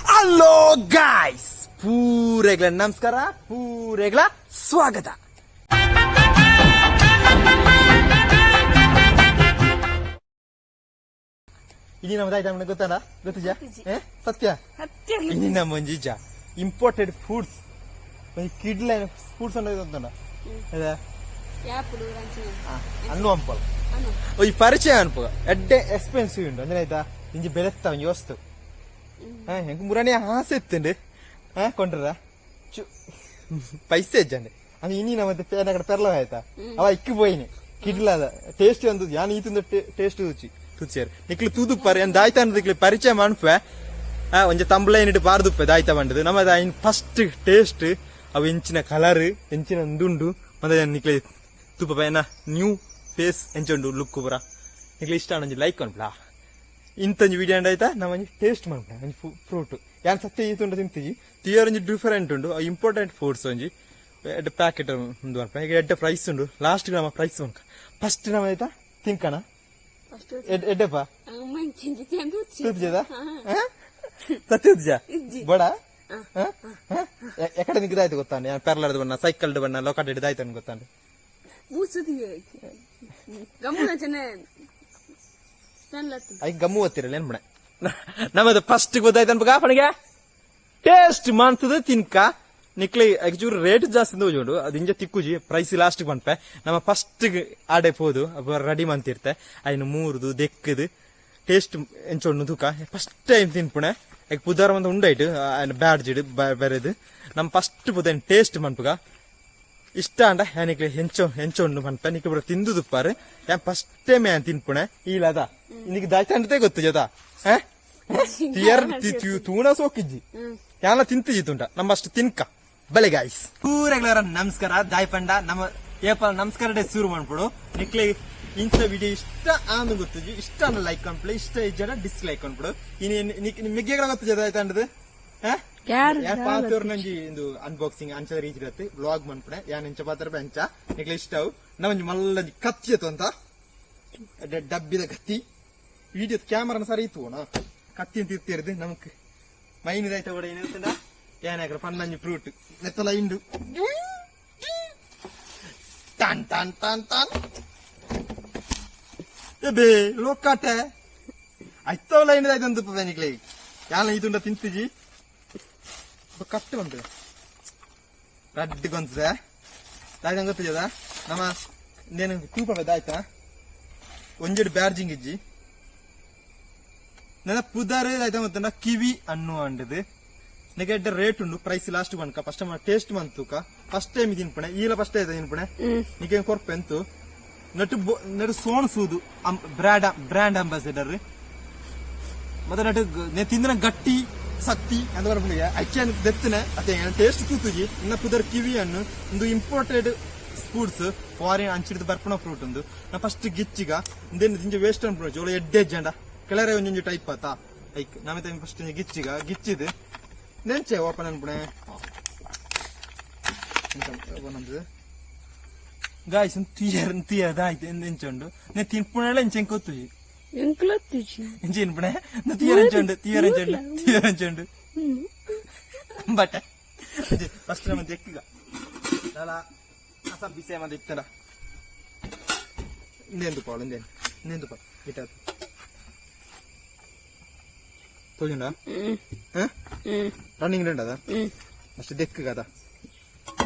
Hello guys, ಪೂರೆಗಳ ನಮಸ್ಕಾರ, ಪೂರೆಗಳ ಸ್ವಾಗತ. ini nama daitha mana gotta na gotta ja satya ini nama monjija imported foods mai kidla foods anna gotta na ada yapulu ranchina annu ampal oi ಪರಿಚಯ ಅನ್ಪ ಎಡ್ಡೆ expensive ಉಂಟು ಅಂದ್ರೆ ಆಯ್ತಾ ಇಂಜಿ ಬೆಲೆತ್ತ ಒಂಜಿ ವಸ್ತು ಹೆಂಗ ಮುರಾನೆ ಆಸೆ ಇತ್ತಂಡೆ ಕೊಂಡ್ರ ಪೈಸೆ ಇಜ್ಜಂಡೆ ಅದು ಇನ್ನಿ ನಮ್ಮತ್ತೆ ಪೇನ ಕಡೆ ಪೆರ್ಲ ಆಯ್ತಾ ಅವ ಇಕ್ಕಿ ಪೋಯಿನಿ ಕಿಡ್ಲದ ಟೇಸ್ಟ್ ಒಂದು ಯಾನ್ ಈತಿಂದ ಟೇಸ್ಟ್ ರುಚಿ ತುಚ್ಚಾರು ನಿಕ್ಲು ತೂದುಪ್ಪಾರೆ ದಾಯ್ತಾ ಅನ್ನೋದಕ್ಕೆ ಪರಿಚಯ ಮಾಡ್ಪೆ ಒಂಜ ತಂಬಳ ಏನಿಟ್ಟು ಬಾರ್ದುಪ್ಪೆ ದಾಯ್ತಾ ಬಂಡದು ನಮ್ಮದ ಇನ್ ಫಸ್ಟ್ ಟೇಸ್ಟ್ ಅವು ಎಂಚಿನ ಕಲರ್ ಎಂಚಿನ ಉಂದುಂಡು ಮತ್ತೆ ನಿಕ್ಲೆ ತುಪ್ಪ ಏನ ನ್ಯೂ ಫೇಸ್ ಎಂಚುಂಡು ಲುಕ್ ಪುರ ನಿಕ್ಲೆ ಇಷ್ಟ ಒಂಜಿ ಲೈಕ್ ಅನ್ಪಲ ಇಂತಂಜಿ ವಿಡಿಯೋ ಆಯ್ತಾ ನಮ್ಮ ಟೇಸ್ಟ್ ಮಾಡ್ಪೆ ಒಂಜಿ ಫ್ರೂಟ್ ಯಾನ್ ಸತ್ಯ ಈತುಂಡು ತಿಂತಿಜಿ ತಿಯರ್ ಒಂಜಿ ಡಿಫರೆಂಟ್ ಉಂಡು ಇಂಪಾರ್ಟೆಂಟ್ ಫುಡ್ಸ್ ಒಂಜಿ ಎಡ್ಡೆ ಪ್ಯಾಕೆಟ್ ಉಂದು ಅನ್ಪ ಈಗ ಎಡ್ಡೆ ಪ್ರೈಸ್ ಉಂಡು ಲಾಸ್ಟ್ ನಮ್ಮ ಪ್ರೈಸ್ ಉಂಟು ಫಸ್ಟ್ ನಮ್ಮ ಆಯ್ತಾ ತಿನ್ಕಣ ಎಡ್ಡೆಪ್ಪ ಬಡ ಎಕಡೆ ನಿಗ್ದಾಯ್ತು ಗೊತ್ತಾಂಡೆ ಪೆರ್ಲಾರ್ದು ಬಣ್ಣ ಸೈಕಲ್ಡ್ ಬಣ್ಣ ಲೋಕಾಟ್ ಹಿಡಿದಾಯ್ತು ಗೊತ್ತಾಂಡೆ ಗಮ್ಮು ಓದ್ತಿರಲ್ಲ ಏನ್ ಬಣ ನಮ್ಮದು ಫಸ್ಟ್ ಗೊತ್ತಾಯ್ತು ಅನ್ಪ ಕಾಪಣಿಗೆ ಟೇಸ್ಟ್ ಮಾಡ್ತದ ತಿನ್ಕ ನಿಕ್ಲಿ ಆಕ್ಚೂರ್ ರೇಟ್ ಜಾಸ್ತಿ ಹೋಜುಂಡು ಅದು ಇಂಜ ತಿಕ್ಕುಜಿ ಪ್ರೈಸ್ ಲಾಸ್ಟ್ ಬಂದ್ಪೆ ನಮ್ಮ ಫಸ್ಟ್ ಆಡೆ ಪೋದು ರೆಡಿ ಮಂತಿರ್ತೆ ಅಯ್ನ ಮೂರ್ದು ದೆಕ್ಕದು ಟೇಸ್ಟ್ ಎಂಚೊಂಡು ತೂಕ ಫಸ್ಟ್ ಟೈಮ್ ತಿನ್ಪುಣೆ ಈಗ ಪುದಾರ ಒಂದು ಉಂಡಾಯ್ತು ಬ್ಯಾಡ್ಜಿಡ್ ಬೇರೆದು ನಮ್ ಫಸ್ಟ್ ಪುದ ಟೇಸ್ಟ್ ಮನ್ಪುಗ ಇಷ್ಟ ಅಂಡ ನಿಕ್ಲಿ ಹೆಂಚೊಂಡು ಮನ್ಪೆ ನಿಕ್ ಬರ ತಿಂದುದುಪ್ಪಾರು ಯಾನ್ ಫಸ್ಟ್ ಟೈಮ್ ಯಾನ್ ತಿನ್ಪುಣೆ ಈಲದ ನಿನಗೆ ದಾಯ್ತಂಡತೆ ಗೊತ್ತು ಜದ ತೂಣ ಸೋಕಿಜ್ಜಿ ಯಾನ ತಿಂತಿಜಿ ತುಂಡ ನಮ್ಮ ಅಷ್ಟು ತಿನ್ಕ ಬಲೆ ಗಾಯ್ಸ್ ಪೂರೆಗಳ ನಮಸ್ಕಾರ ದಾಯ್ ಪಂಡ ನಮ್ಮ ಏಪ ನಮಸ್ಕಾರ ಡೇ ಶುರು ಮಾಡ್ಬಿಡು ನಿಕ್ಲೆ ಇಂಥ ವಿಡಿಯೋ ಇಷ್ಟ ಆಂದು ಗೊತ್ತಿಜಿ ಇಷ್ಟ ಅನ್ನ ಲೈಕ್ ಅನ್ಬಿಡು ಇಷ್ಟ ಜನ ಡಿಸ್ಲೈಕ್ ಅನ್ಬಿಡು ಮಿಗ್ಗೆಗಳ ಗೊತ್ತು ಜದ ಆಯ್ತಂಡದು ಪಾತವ್ರ ನಂಜಿ ಇಂದು ಅನ್ಬಾಕ್ಸಿಂಗ್ ಅಂಚದ ರೀತಿ ಇರತ್ತೆ ವ್ಲಾಗ್ ಮಾಡ್ಬಿಡೆ ಯಾನ್ ಎಂಚ ಪಾತ್ರ ಬೆಂಚ ನಿಕ್ಲೆ ಇಷ್ಟ ನಾವಂಜಿ ಮಲ್ಲ ಕತ್ತಿ ಅತ್ತು ಅಂತ ಡಬ್ಬಿದ ಕತ್ತಿ ವಿಡಿಯೋ ಕ್ಯಾಮರಾನ ಸರಿ ಇತ್ತು ಕತ್ತಿ ಅಂತ ಇರ್ತಿರದು ನಮಕ್ ಮೈನಿದಾಯ್ತ ಕೂಡ ಏನಿರ್ತದ ಏನಾಗ್ರ ಪನ್ನಂಜಿ ಫ್ರೂಟ್ ನೆತ್ತಲ ಇಂಡು ಟಾನ್ ಟಾನ್ ಟಾನ್ ಟಾನ್ ಬೇ ಲೋಕಾಟೆ ಆಯ್ತವಲ್ಲ ಏನಿದಾಯ್ತು ಅಂತ ನಿಕ್ಲೆ ಯಾನ ಇದುಂಡ ತಿಂತಿಜಿ ಕಟ್ಟು ಬಂತು ರಡ್ಡಿ ಗೊಂತದೆ ದಾಯ್ತ ಗೊತ್ತಿದ ನಮ್ಮ ನೇನು ತೂಪ ದಾಯ್ತಾ ಒಂಜೆಡು ಬ್ಯಾರ್ಜಿಂಗ್ ಇಜ್ಜಿ ನನ್ನ ಪುದಾರೆ ಆಯ್ತಾ ಮತ್ತ ಕಿವಿ ಅನ್ನು ಅಂಡದು ನೆಗೆಡ್ಡ ರೇಟ್ ಉಂಡು ಪ್ರೈಸ್ ಲಾಸ್ಟ್ ಬಂಕ ಫಸ್ಟ್ ಟೇಸ್ಟ್ ಮಂತುಕ ಫಸ್ಟ್ ಟೈಮ್ ತಿನ್ಪಣೆ ಈಲ ಫಸ್ಟ್ ಆಯ್ತಾ ತಿನ್ಪಣೆ ನಿಗೆ ಕೊರ್ಪೆ ಅಂತು ನಟು ಸೋಣ್ ಸೂದು ಬ್ರ್ಯಾಂಡ್ ಅಂಬಾಸಿಡರ್ ಮತ್ತೆ ನಟು ತಿಂದಿನ ಗಟ್ಟಿ ಸಕ್ತಿ ಅಂತ ಬರ್ಬಿಡಿ ಅಚ್ಚನ್ ದೆತ್ತನೆ ಅದೇ ಟೇಸ್ಟ್ ತೂತುಜಿ ಇನ್ನ ಪುದರ್ ಕಿವಿ ಅನ್ನು ಒಂದು ಇಂಪೋರ್ಟೆಡ್ ಫುಡ್ಸ್ ಫಾರಿನ್ ಅಂಚಿಡಿದ ಬರ್ಪಣ ಫ್ರೂಟ್ ಒಂದು ನಾ ಫಸ್ಟ್ ಗಿಚ್ಚಿಗ ಇಂಜ ವೇಸ್ಟ್ ಅನ್ಪಣ ಜೋಳ ಎಡ್ಡೆ ಜಂಡ ಕೆಳರೆ ಒಂಜೊಂಜು ಟೈಪ್ ಆತ ಐಕ್ ನಮಗೆ ಫಸ್ಟ್ ಗಿಚ್ಚಿಗ ಗಿಚ್ಚಿದ್ ನೆಂಚೆ ಓಪನ್ ಅನ್ಪಣೆ ಗಾಯ್ಸ್ ತೀಯದ ಆಯ್ತು ಎಂಚೊಂಡು ನೆ ತಿನ್ಪುಣೆಲ್ಲ ಎಂಚೆಂಗ್ ಕೊತ್ತುಜಿ ಎಂಚೆ ಇನ್ಪಣೆ ತೀಯರಂಚೊಂಡು ಬಟ್ ಫಸ್ಟ್ ನಮ್ಮ ತೆಕ್ಕಿಗ ಅಸ ಬಿಸೆ ಮಂದಿ ಇತ್ತಲ್ಲ ಇನ್ನೆಂದು ಪಾಳು ಗಿಟಾರ್ ತೋಜುಂಡ ರನ್ನಿಂಗ್ ರೆಂಡ್ ಅದ ಅಷ್ಟು ದೆಕ್ಕ ಅದ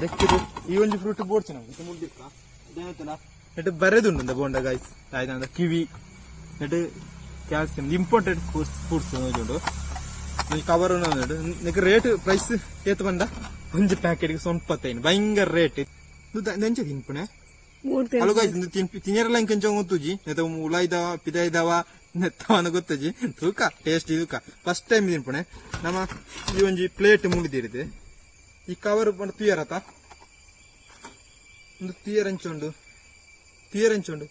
ದೆಕ್ಕಿದು ಈ ಒಂಜಿ ಫ್ರೂಟ್ ಬೋಡ್ಚು ನಮ್ಗೆ ಮುಡ್ದಿಪ್ಪ ಅದೇನತ್ತಲ್ಲ ನೆಟ್ಟು ಬರೆದುಂಡು ಬೋಂಡ ಗಾಯ್ಸ್ ಆಯ್ತಾ ಕಿವಿ ನೆಟ್ಟು ಕ್ಯಾಲ್ಸಿಯಂ ಇಂಪಾರ್ಟೆಂಟ್ ಫುಡ್ಸ್ ನೋಜುಂಡು ಕವರ್ ನೆಕ್ ರೇಟ್ ಪ್ರೈಸ್ ಏತ್ ಬಂದ ಒಂಜಿ ಪ್ಯಾಕೆಟ್ಗೆ 95 ಭಯಂಕರ ರೇಟ್ ನೆಂಚ ತಿನ್ಪುಣೆ ಅಲು ಗಾಯ್ಸ್ ತಿನ್ನರಲ್ಲ ಇಂಕೊಂಚ ಗೊತ್ತುಜಿ ನೆತ್ತ ಉಳ ಇದಾವ ಪಿದ ಇದಾವ ನೆತ್ತವನ ಗೊತ್ತಜಿ ತೂಕ ಟೇಸ್ಟ್ ಇದೂಕ ಫಸ್ಟ್ ಟೈಮ್ ತಿನ್ಪಣೆ ನಮ್ಮ ಈ ಒಂಜಿ ಪ್ಲೇಟ್ ಮುಗಿದಿರಿದೆ ಈ ಕವರ್ ಬಂದು ತೀಯರತ ಒಂದು ತೀಯರಂಚುಂಡು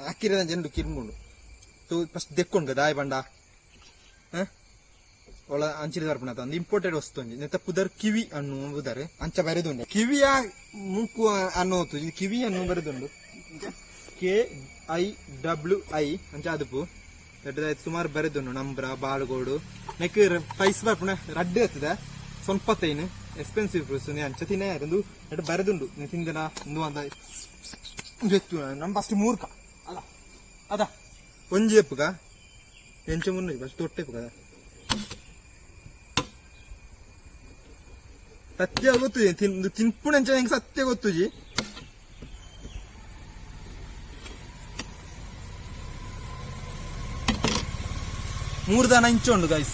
ಹಾಕಿರ ಜಂಡು ಕಿರ್ಮುಂಡು ಫಸ್ಟ್ ದೆಕ್ಕೊಂಡು ದಾಯ್ ಬಂಡ ಒಳ ಅಂಚಿದ ಬರ್ಪಣ ಒಂದು ಇಂಪೋರ್ಟೆಡ್ ವಸ್ತು ನೆತ್ತ ಪುದರ್ ಕಿವಿ ಅನ್ನು ಬುದರೆ ಅಂಚ ಬರೆದುಂಡೆ ಕಿವಿಯ ಮೂಕು ಅನ್ನೋತು ಇದು ಕಿವಿ ಅನ್ನು ಬರೆದುಂಡು KIWI ಅಂಚ ಅದುಪು ದೊಡ್ಡದಾಯ್ತು ಸುಮಾರು ಬರೆದುಂಡು ನಂಬ್ರ ಬಾಳುಗೋಡು ನೆಕ್ ಪ್ರೈಸ್ ಬರ್ಪುಣ ರಡ್ಡು ಆಗ್ತದೆ ಸ್ವಲ್ಪ ತೈನು ಎಕ್ಸ್ಪೆನ್ಸಿವ್ ಫ್ರೂಟ್ಸ್ ಅಂಚ ತಿನ್ನೇ ಒಂದು ಎರಡು ಬರೆದುಂಡು ತಿಂದನ ಒಂದು ಅಂತ ಗೊತ್ತು ನಮ್ಮ ಫಸ್ಟ್ ಮೂರ್ಕ ಅದ ಅದ ಒಂಜಿ ಎಪ್ಪುಗ ಎಂಚ ಮುನ್ನ ಫಸ್ಟ್ ತೊಟ್ಟೆಪ್ಪು ಕದ ಸತ್ಯ ಗೊತ್ತು ತಿನ್ಪುಣ ಎಂಚ ಹೆಂಗೆ ಸತ್ಯ ಗೊತ್ತುಜಿ ಮೂರು ದಾನ ಇಂಚು ಉಂಡು ಗೈಸ್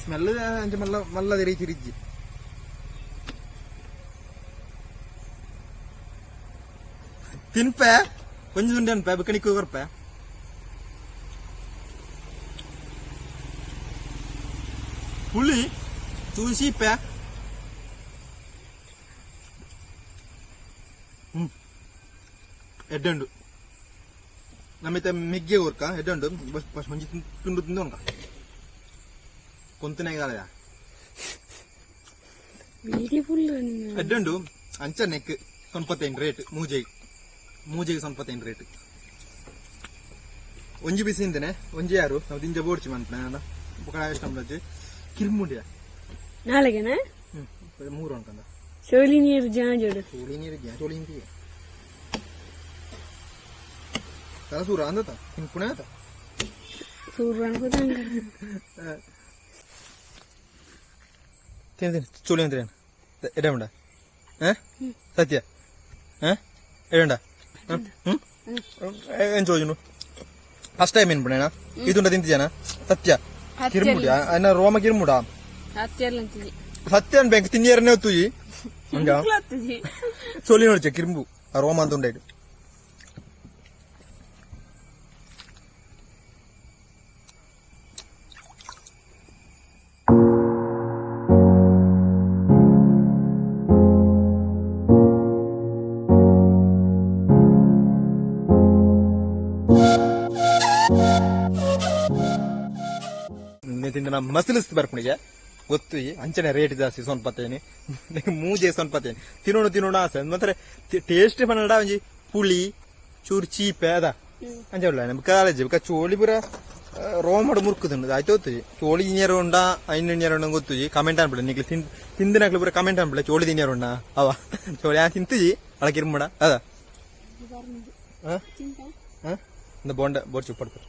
ಸ್ಮೆಲ್ ಅಂಚ ಮಲ್ಲ ಮಲ್ಲದ ರೀತಿ ರಿಜ್ಜಿ ತಿನ್ಪೆ ಕೊಂಚ ದುಂಡೆ ಅನ್ಪೆ ಬಕ್ಕಣಿக்கு ಬರ್ಪೆ പുളി തൂശിപ്പ ಎಡ್ಡುಂಡು ನಮ್ಮಿತ ಮಿಗ್ಗೆ ಊರ್ಕ ಎಡ್ಡುಂಡು ಬಸ್ ಮಂಜಿ ತುಂಡು ತಿಂದು ಉಂಕ ಕೊಂತನೇ ಕಾಲಯ ಎಡ್ಡುಂಡು ಅಂಚ ನೆಕ್ 98 ರೇಟ್ ಮೂಜೆಗೆ 98 ರೇಟ್ ಒಂಜಿ ಬಿಸಿ ಇಂದನೆ ಒಂಜಿ ಯಾರು ನಾವು ತಿಂಜ ಬೋಡ್ಚಿ ಮನ್ಪನ ಇಷ್ಟ ಕಿರ್ಮುಂಡಿಯ ನಾಳೆಗೆನಾ ಮೂರು ಅನ್ಕಂದ ಚೋಳಿ ನೀರು ಜಾಂಜೋಡು ಚೋಳಿ ನೀರು ತಲ ಸೂರ ಅಂದತ ಪುಣೆ ಆತ ಸೂರ ಅನ್ಕೋದಂಗ ತಿಂದು ಚೋಳಿ ಅಂದ್ರೆ ಎಡಂಡ ಸತ್ಯ ಎಡಂಡ ಏನ್ ಚೋಜನು ಫಸ್ಟ್ ಟೈಮ್ ಏನ್ ಪುಣೇನ ಇದುಂಡ ತಿಂತಿದ್ದಾನ ಸತ್ಯ ಕಿರ್ಮುಡಿ ಅನ್ನ ರೋಮ ಕಿರ್ಮುಡ ಸತ್ಯ ಅನ್ಬೇಕು ತಿನ್ನಿಯರನ್ನೇ ಹೊತ್ತುಜಿ ಚೋಲಿ ನೋಡ್ಚೆ ಕಿರ್ಮು ಆ ರೋಮ ಅಂತ ಉಂಡಾಯ್ತು ತಿಂದ ಮಸಲಿಸ್ತು ಬರ್ಪುಣಿಗೆ ಗೊತ್ತು ಅಂಚನೆ ರೇಟ್ ಜಾಸ್ತಿ ಸೊನ್ಪತ್ತೇನೆ ಮೂಜೆ ಸೊನ್ಪತ್ತೇನೆ ತಿನ್ನೋಣ ಆಸೆ ಮಾತ್ರ ಟೇಸ್ಟ್ ಪನ್ನಡ ಒಂಜಿ ಪುಳಿ ಚೂರು ಚೀಪೆ ಅದ ಅಂಚ ನಮ್ಮ ಕಾಲೇಜ್ ಚೋಳಿ ಪೂರ ರೋಮಡ್ ಮುರ್ಕುದುಂಡು ಆಯ್ತು ಗೊತ್ತುಜಿ ಚೋಳಿ ತಿನ್ಯಾರ ಉಂಡ ಐನ್ಯಾರ ಉಂಡ ಗೊತ್ತುಜಿ ಕಮೆಂಟ್ ಅನ್ಬಿಡ ನಿಗ್ಲಿ ತಿಂದಿನಾಗ್ಲಿ ಪೂರ ಕಮೆಂಟ್ ಅನ್ಬಿಡ ಚೋಳಿ ತಿನ್ಯಾರ ಉಂಡ ಅವ ಚೋಳಿ ಆ ತಿಂತುಜಿ ಅಳಕಿರ್ಮಡ ಅದ ಬೋಂಡ ಬೋರ್ಚು ಪಡ್ತಾರೆ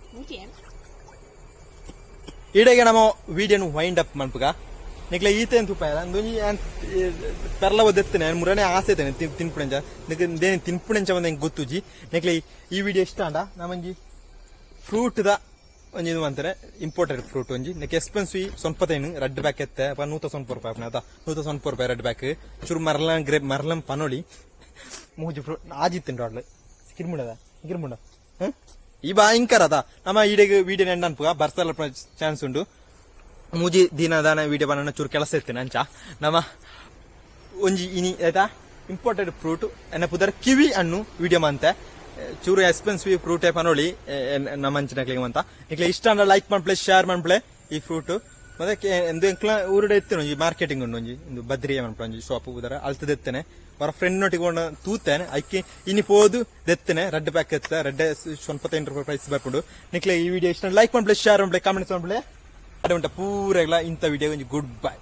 ಈಡೆಗೆ ನಮ್ಮ ವಿಡಿಯೋನು ವೈಂಡ್ ಅಪ್ ಮಾಡ್ಪುಗ ನಿಕ್ಲೆ ಈತೆ ಅಂತ ಉಪಾಯ ಪೆರ್ಲ ಒದ್ದೆತ್ತೇನೆ ಮುರನೇ ಆಸೆ ಐತೇನೆ ತಿನ್ಪುಣೆಂಚ ದೇನಿ ತಿನ್ಪುಣೆಂಚ ಒಂದು ಹೆಂಗೆ ಗೊತ್ತುಜಿ ನಿಕ್ಲೆ ಈ ವಿಡಿಯೋ ಇಷ್ಟ ಅಂಡ ನಮ್ಮಂಜಿ ಫ್ರೂಟ್ ದ ಒಂಜಿ ಇದು ಅಂತಾರೆ ಇಂಪೋರ್ಟೆಡ್ ಫ್ರೂಟ್ ಒಂಜಿ ನೆಕ್ ಎಕ್ಸ್ಪೆನ್ಸಿವ್ ಸೊನ್ಪತೇನು ರೆಡ್ ಬ್ಯಾಕ್ ಎತ್ತೆ ₹190 ಆತ ₹190 ರೆಡ್ ಬ್ಯಾಕ್ ಚೂರು ಮರಲಂ ಪನೋಳಿ ಮೂಜಿ ಫ್ರೂಟ್ ಆಜಿತ್ತಿನ ರಾಡ್ಲು ಕಿರ್ಮುಂಡ ಈ ಭಯಂಕರ ಅದ ನಮ್ಮ ಈಡೆಗೆ ವಿಡಿಯೋ ಎಂಡ್ ಅನ್ಪುಗ ಬರ್ಸಲ್ಲ ಚಾನ್ಸ್ ಉಂಡು ಮೂಜಿ ದಿನದಾನ ವಿಡಿಯೋ ಬನ್ನ ಚೂರು ಕೆಲಸ ಇರ್ತೇನೆ ಅಂಚ ನಮ್ಮ ಒಂಜಿ ಇನಿ ಆಯ್ತಾ ಇಂಪೋರ್ಟೆಡ್ ಫ್ರೂಟ್ ಎನ್ನ ಪುದರ್ ಕಿವಿ ಹಣ್ಣು ವಿಡಿಯೋ ಮಂತೆ ಚೂರು ಎಕ್ಸ್ಪೆನ್ಸಿವ್ ಫ್ರೂಟ್ ಪನೋಳಿ ನಮ್ಮ ಅಂಚಿನಕ್ಲಿಗೆ ಮಂತ ನಿಕ್ಲೆ ಇಷ್ಟ ಅಂದ್ರೆ ಲೈಕ್ ಮಾಡ್ಪ್ಲೆ ಶೇರ್ ಮಾಡ್ಪ್ಲೆ ಈ ಫ್ರೂಟ್ ಮತ್ತೆ ಎಂದು ಎಂಕ್ಲ ಊರುಡೆ ಎತ್ತೇನೆ ಒಂಜಿ ಮಾರ್ಕೆಟಿಂಗ್ ಉಂಡು ಒಂಜಿ ಒಂದು ಬದ್ರಿಯ ಮಾಡ್ಪ್ಲೆ ಒಂಜಿ ಶಾಪ್ ಉದರ ಅಲ್ತದ ಎತ್ತೇನೆ ಅವರ ಫ್ರೆಂಡ್ ನೊಟ್ಟಿಗೆ ತೂತೇನೆ ಅಕ್ಕಿ ಇನಿ ಪೋದು ದೆತ್ತೇನೆ ರೆಡ್ ಪ್ಯಾಕ್ ಎತ್ತ ರೆಡ್ ₹98 ಪ್ರೈಸ್ ಬರ್ಕೊಂಡು ನಿಕ್ಲೆ ಈ ವಿಡಿಯೋ ಇಷ್ಟ ಲೈಕ್ ಮಾಡ್ಪ್ಲೆ ಶೇರ್ ಮಾಡ್ಪ್ಲೆ ಕಾಮೆಂಟ್ಸ್ ಮಾಡ್ಪ್ಲೆ ಅಡೆ ಉಂಟ ಪೂರ ಇಂಥ ವಿಡಿಯೋ ಒಂಜಿ ಗುಡ್ ಬೈ.